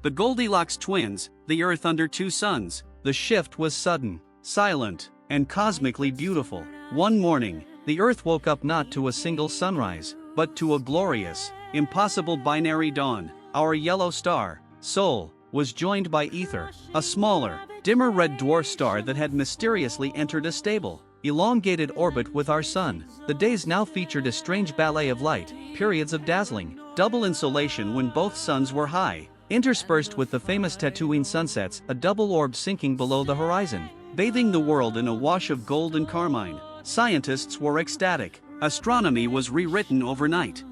The Goldilocks twins, the Earth under two suns. The shift was sudden, silent, and cosmically beautiful. One morning, the Earth woke up not to a single sunrise, but to a glorious, impossible binary dawn. Our yellow star, Sol, was joined by Aether, a smaller, dimmer red dwarf star that had mysteriously entered a stable, elongated orbit with our sun. The days now featured a strange ballet of light, periods of dazzling, double insolation when both suns were high, interspersed with the famous Tatooine sunsets, a double orb sinking below the horizon, bathing the world in a wash of gold and carmine. Scientists were ecstatic. Astronomy was rewritten overnight.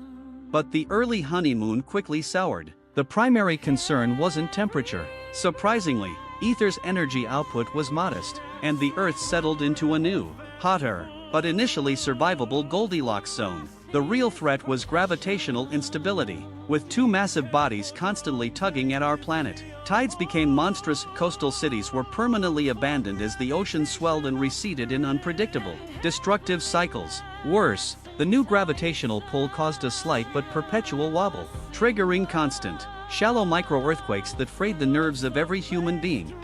But the early honeymoon quickly soured. The primary concern wasn't temperature. Surprisingly, Aether's energy output was modest, and the Earth settled into a new, hotter, but initially survivable Goldilocks zone. The real threat was gravitational instability, with two massive bodies constantly tugging at our planet. Tides became monstrous, coastal cities were permanently abandoned as the oceans swelled and receded in unpredictable, destructive cycles. Worse, the new gravitational pull caused a slight but perpetual wobble, triggering constant, shallow micro-earthquakes that frayed the nerves of every human being.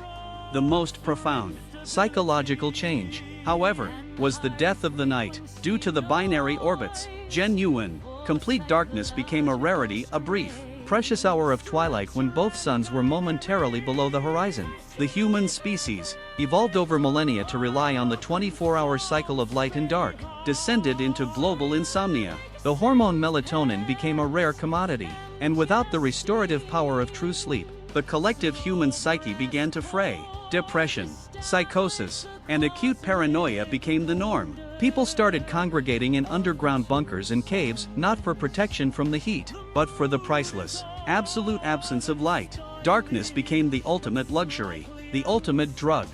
The most profound, psychological change, however, was the death of the night. Due to the binary orbits, genuine, complete darkness became a rarity, a brief, precious hour of twilight when both suns were momentarily below the horizon. The human species, evolved over millennia to rely on the 24-hour cycle of light and dark, descended into global insomnia. The hormone melatonin became a rare commodity, and without the restorative power of true sleep, the collective human psyche began to fray. Depression, psychosis, and acute paranoia became the norm. People started congregating in underground bunkers and caves, not for protection from the heat, but for the priceless, absolute absence of light. Darkness became the ultimate luxury, the ultimate drug.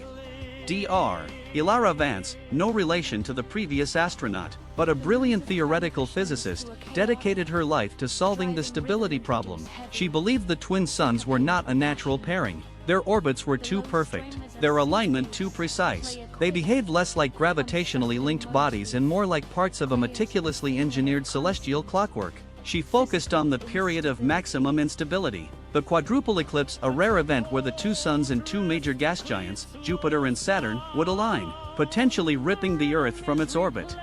Dr. Ilara Vance, no relation to the previous astronaut, but a brilliant theoretical physicist, dedicated her life to solving the stability problem. She believed the twin suns were not a natural pairing. Their orbits were too perfect, their alignment too precise. They behaved less like gravitationally linked bodies and more like parts of a meticulously engineered celestial clockwork. She focused on the period of maximum instability, the quadruple eclipse, a rare event where the two suns and two major gas giants, Jupiter and Saturn, would align, potentially ripping the Earth from its orbit.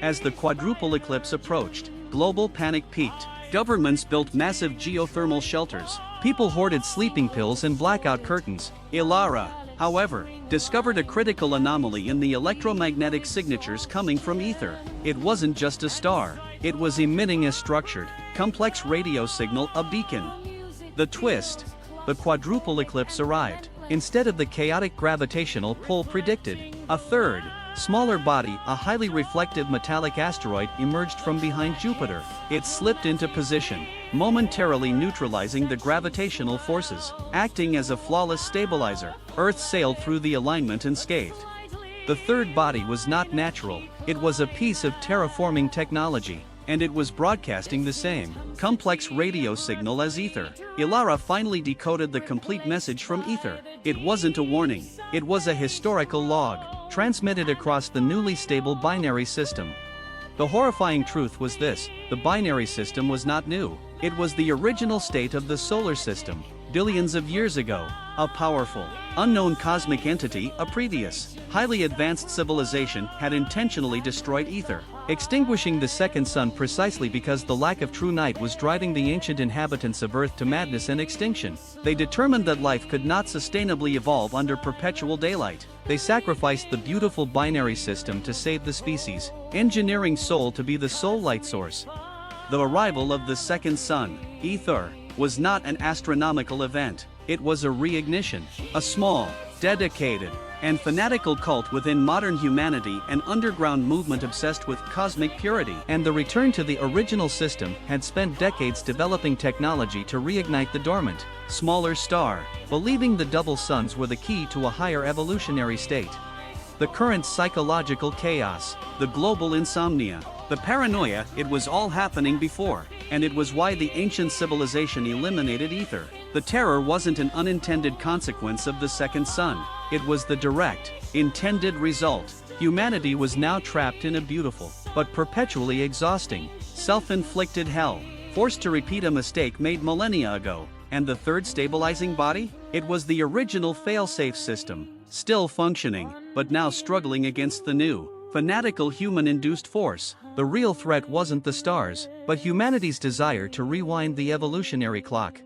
As the quadruple eclipse approached, global panic peaked. Governments built massive geothermal shelters. People hoarded sleeping pills and blackout curtains. Ilara, however, discovered a critical anomaly in the electromagnetic signatures coming from Aether. It wasn't just a star. It was emitting a structured, complex radio signal, a beacon. The twist: the quadruple eclipse arrived. Instead of the chaotic gravitational pull predicted, a third, smaller body, a highly reflective metallic asteroid, emerged from behind Jupiter. It slipped into position, momentarily neutralizing the gravitational forces, acting as a flawless stabilizer. Earth sailed through the alignment unscathed. The third body was not natural, it was a piece of terraforming technology, and it was broadcasting the same complex radio signal as Aether. Ilara finally decoded the complete message from Aether. It wasn't a warning, it was a historical log, transmitted across the newly stable binary system. The horrifying truth was this: the binary system was not new. It was the original state of the solar system, billions of years ago. A powerful, unknown cosmic entity, a previous, highly advanced civilization, had intentionally destroyed Aether, extinguishing the second sun precisely because the lack of true night was driving the ancient inhabitants of Earth to madness and extinction. They determined that life could not sustainably evolve under perpetual daylight. They sacrificed the beautiful binary system to save the species, engineering Sol to be the sole light source. The arrival of the second sun, Aether, was not an astronomical event. It was a reignition, a small, dedicated, and fanatical cult within modern humanity, an underground movement obsessed with cosmic purity. And the return to the original system had spent decades developing technology to reignite the dormant, smaller star, believing the double suns were the key to a higher evolutionary state. The current psychological chaos, the global insomnia, the paranoia, it was all happening before, and it was why the ancient civilization eliminated Aether. The terror wasn't an unintended consequence of the second sun, it was the direct, intended result. Humanity was now trapped in a beautiful, but perpetually exhausting, self-inflicted hell, forced to repeat a mistake made millennia ago, And the third stabilizing body? It was the original failsafe system, still functioning, but now struggling against the new, fanatical human-induced force. The real threat wasn't the stars, but humanity's desire to rewind the evolutionary clock.